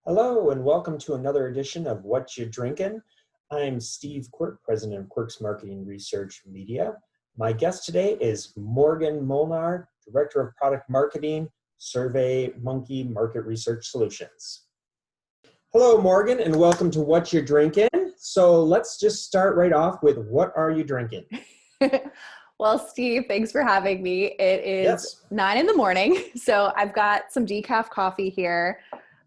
Hello and welcome to another edition of What You Drinkin'. I'm Steve Quirk, president of Quirk's Marketing Research Media. My guest today is Morgan Molnar, director of product marketing, SurveyMonkey Market Research Solutions. Hello, Morgan, and welcome to What You Drinkin'. So let's just start right off with what are you drinking? Well, Steve, thanks for having me. It is 9 in the morning, so I've got some decaf coffee here.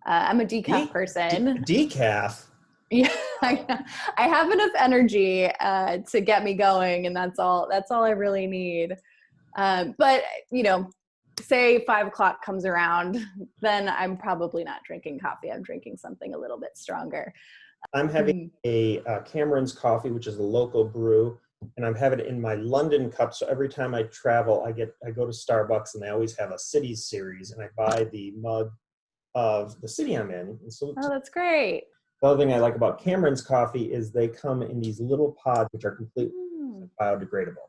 I'm a decaf person. Decaf? Yeah, I have enough energy to get me going, and that's all I really need. But say 5 o'clock comes around, then I'm probably not drinking coffee. I'm drinking something a little bit stronger. I'm having a Cameron's coffee, which is a local brew, and I'm having it in my London cup. So every time I travel, I go to Starbucks, and they always have a cities series, and I buy the mug of the city I'm in. And so that's great. The other thing I like about Cameron's coffee is they come in these little pods, which are completely biodegradable.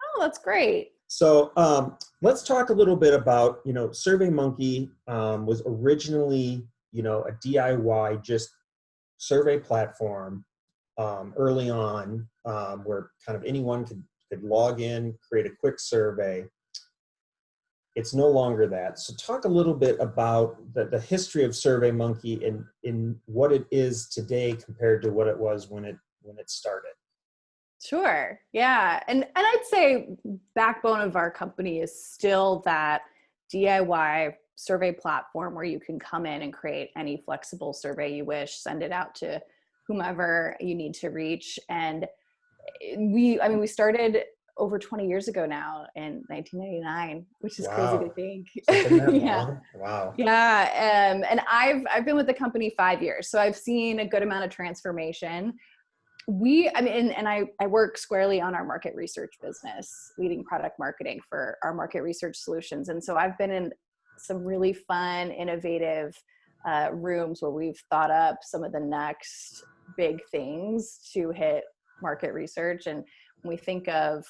Oh, that's great. So let's talk a little bit about, SurveyMonkey was originally, a DIY just survey platform early on where kind of anyone could log in, create a quick survey. It's no longer that. So talk a little bit about the history of SurveyMonkey and in what it is today compared to what it was when it started. Sure. Yeah. And I'd say backbone of our company is still that DIY survey platform where you can come in and create any flexible survey you wish, send it out to whomever you need to reach. And we started over 20 years ago now in 1999, which is crazy to think. Yeah. Wow. Yeah. And I've been with the company 5 years, so I've seen a good amount of transformation. I work squarely on our market research business, leading product marketing for our market research solutions. And so I've been in some really fun, innovative rooms where we've thought up some of the next big things to hit market research. And when we think of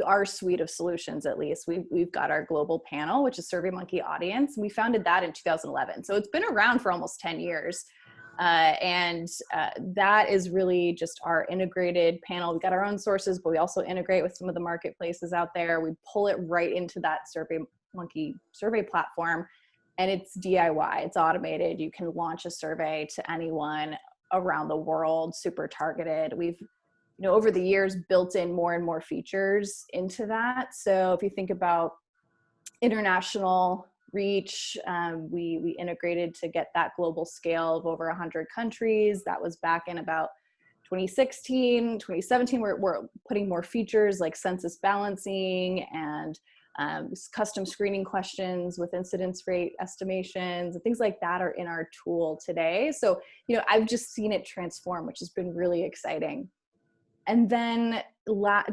our suite of solutions, at least, we've got our global panel, which is SurveyMonkey Audience. We founded that in 2011. So it's been around for almost 10 years. That is really just our integrated panel. We've got our own sources, but we also integrate with some of the marketplaces out there. We pull it right into that SurveyMonkey survey platform, and it's DIY, it's automated. You can launch a survey to anyone around the world, super targeted. We've over the years built in more and more features into that. So if you think about international reach, we integrated to get that global scale of over 100 countries. That was back in about 2016, 2017. We're putting more features like census balancing and custom screening questions with incidence rate estimations and things like that are in our tool today. So, I've just seen it transform, which has been really exciting. And then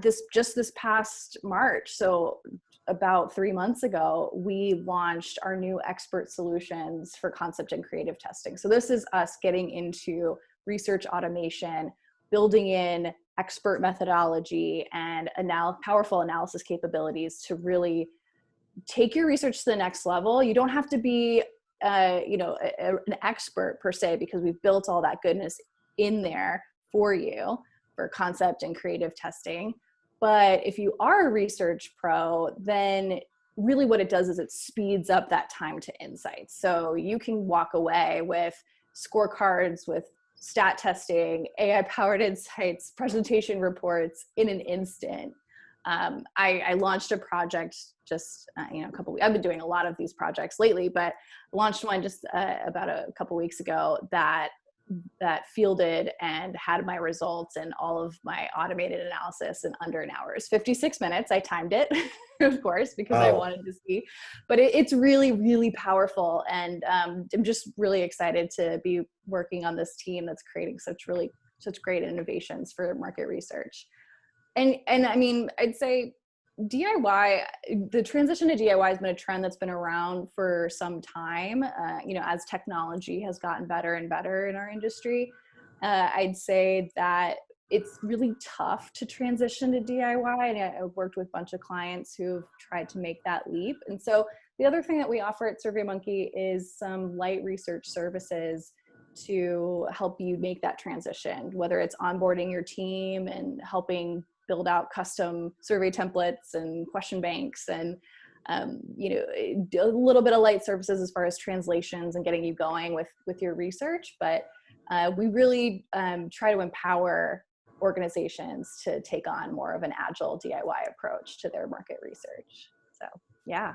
this past March, so about 3 months ago, we launched our new expert solutions for concept and creative testing. So this is us getting into research automation, building in expert methodology and powerful analysis capabilities to really take your research to the next level. You don't have to be an expert per se, because we've built all that goodness in there for you for concept and creative testing. But if you are a research pro, then really what it does is it speeds up that time to insights. So you can walk away with scorecards, with stat testing, AI-powered insights, presentation reports in an instant. I launched a project just a couple weeks. I've been doing a lot of these projects lately, but launched one just about a couple weeks ago that fielded and had my results and all of my automated analysis in under an hour. It's 56 minutes. I timed it, of course, because I wanted to see. But it's really, really powerful. And I'm just really excited to be working on this team that's creating such great innovations for market research. And I mean, I'd say DIY, the transition to DIY has been a trend that's been around for some time, as technology has gotten better and better in our industry. I'd say that it's really tough to transition to DIY, and I've worked with a bunch of clients who've tried to make that leap. And so the other thing that we offer at SurveyMonkey is some light research services to help you make that transition, whether it's onboarding your team and helping build out custom survey templates and question banks, and a little bit of light services as far as translations and getting you going with your research. But we really try to empower organizations to take on more of an agile DIY approach to their market research. So yeah.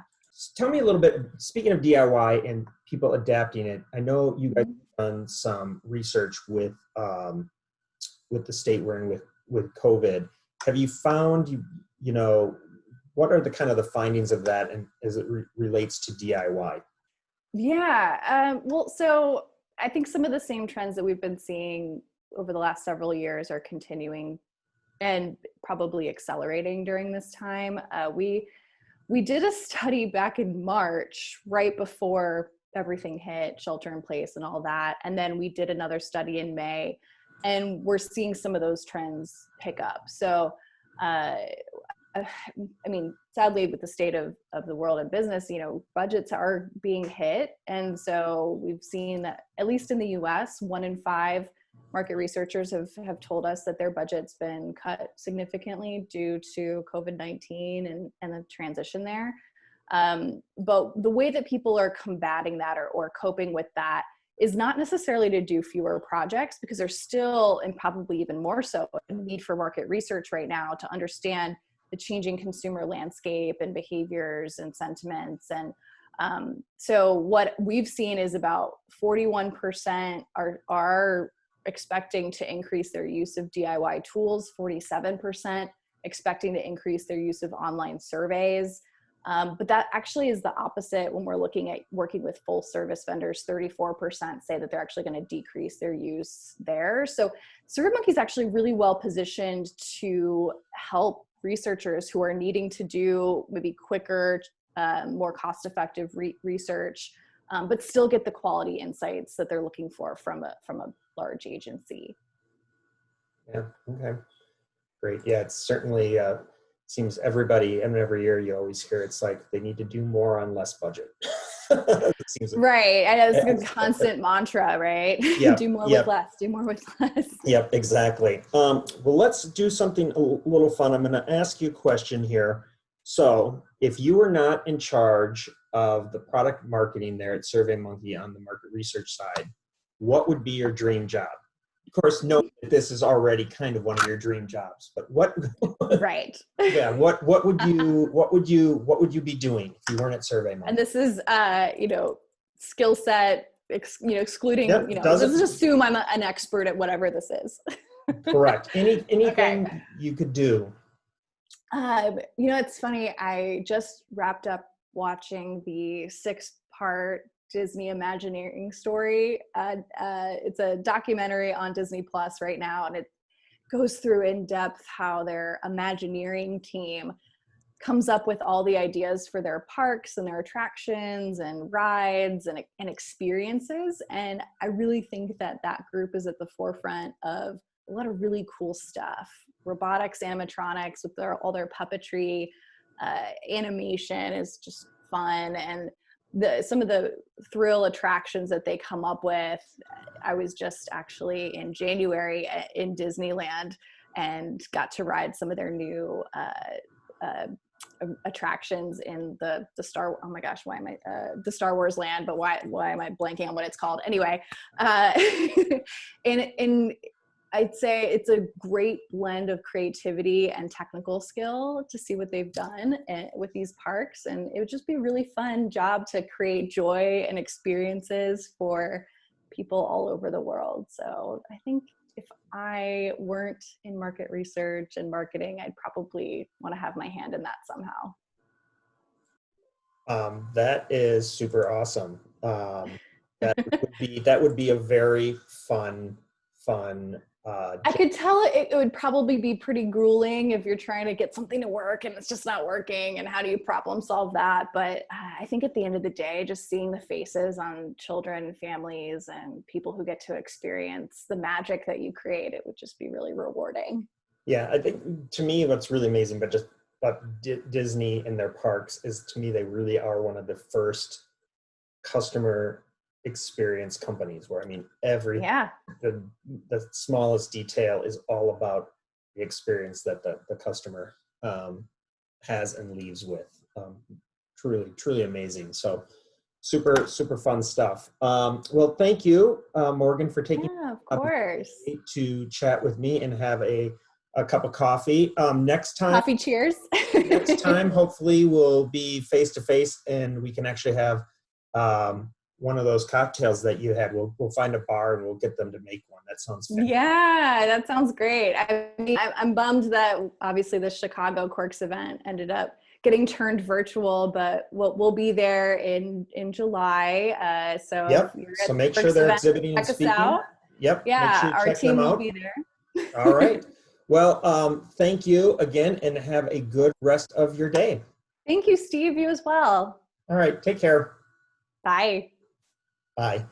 Tell me a little bit, speaking of DIY and people adapting it, I know you guys have done some research with the state we're in with COVID. Have you found, what are the kind of the findings of that, and as it relates to DIY? Yeah, well, so I think some of the same trends that we've been seeing over the last several years are continuing and probably accelerating during this time. We did a study back in March, right before everything hit, shelter in place and all that. And then we did another study in May, and we're seeing some of those trends pick up. So, sadly, with the state of the world and business, budgets are being hit. And so we've seen that, at least in the US, 1 in 5 market researchers have told us that their budget's been cut significantly due to COVID-19 and the transition there. But the way that people are combating that or coping with that is not necessarily to do fewer projects, because there's still, and probably even more so, a need for market research right now to understand the changing consumer landscape and behaviors and sentiments. And so what we've seen is about 41% are expecting to increase their use of DIY tools, 47% expecting to increase their use of online surveys. But that actually is the opposite when we're looking at working with full service vendors. 34% say that they're actually going to decrease their use there. So SurveyMonkey is actually really well positioned to help researchers who are needing to do maybe quicker, more cost-effective research, but still get the quality insights that they're looking for from a large agency. Yeah. Okay. Great. Yeah. It's certainly seems everybody, and every year you always hear it's like they need to do more on less budget. It seems like, right. And it's a constant mantra, right? Yeah. Do more with less. Do more with less. Yep. Exactly. Well, let's do something a little fun. I'm going to ask you a question here. So, if you were not in charge of the product marketing there at SurveyMonkey on the market research side, what would be your dream job? Of course, note that this is already kind of one of your dream jobs, but what? Right. Yeah. What would you be doing if you weren't at SurveyMonkey? And this is skill set, excluding. Yep, Let's just assume I'm an expert at whatever this is. Correct. Anything Okay. you could do. It's funny. I just wrapped up watching the 6-part Disney Imagineering Story. It's a documentary on Disney Plus right now, and it goes through in depth how their Imagineering team comes up with all the ideas for their parks and their attractions and rides and experiences. And I really think that group is at the forefront of a lot of really cool stuff. Robotics, animatronics, with all their puppetry, animation is just fun. And some of the thrill attractions that they come up with. I was just actually in January in Disneyland and got to ride some of their new attractions in the Star. Oh my gosh, why am I the Star Wars land? But why am I blanking on what it's called? Anyway, and I'd say it's a great blend of creativity and technical skill to see what they've done with these parks. And it would just be a really fun job to create joy and experiences for people all over the world. So I think if I weren't in market research and marketing, I'd probably want to have my hand in that somehow. That is super awesome. That would be a very fun. I could tell it would probably be pretty grueling if you're trying to get something to work and it's just not working, and how do you problem solve that? But I think at the end of the day, just seeing the faces on children, families, and people who get to experience the magic that you create, it would just be really rewarding. Yeah, I think to me what's really amazing, but just Disney and their parks is, to me, they really are one of the first customer experience companies where, I mean, the smallest detail is all about the experience that the customer has and leaves with. Truly amazing. So super fun stuff. Well, thank you, Morgan, for taking of course. to chat with me and have a cup of coffee. Next time, coffee cheers. Next time, hopefully, we'll be face to face, and we can actually have one of those cocktails that you had. We'll find a bar and we'll get them to make one. That sounds fantastic. Yeah, that sounds great. I mean, I'm bummed that obviously the Chicago Quirks event ended up getting turned virtual, but we'll be there in July. So yep. So make sure they're exhibiting and speaking. Yep. Yeah, sure our team will be there. All right. Well, thank you again, and have a good rest of your day. Thank you, Steve. You as well. All right. Take care. Bye. Bye.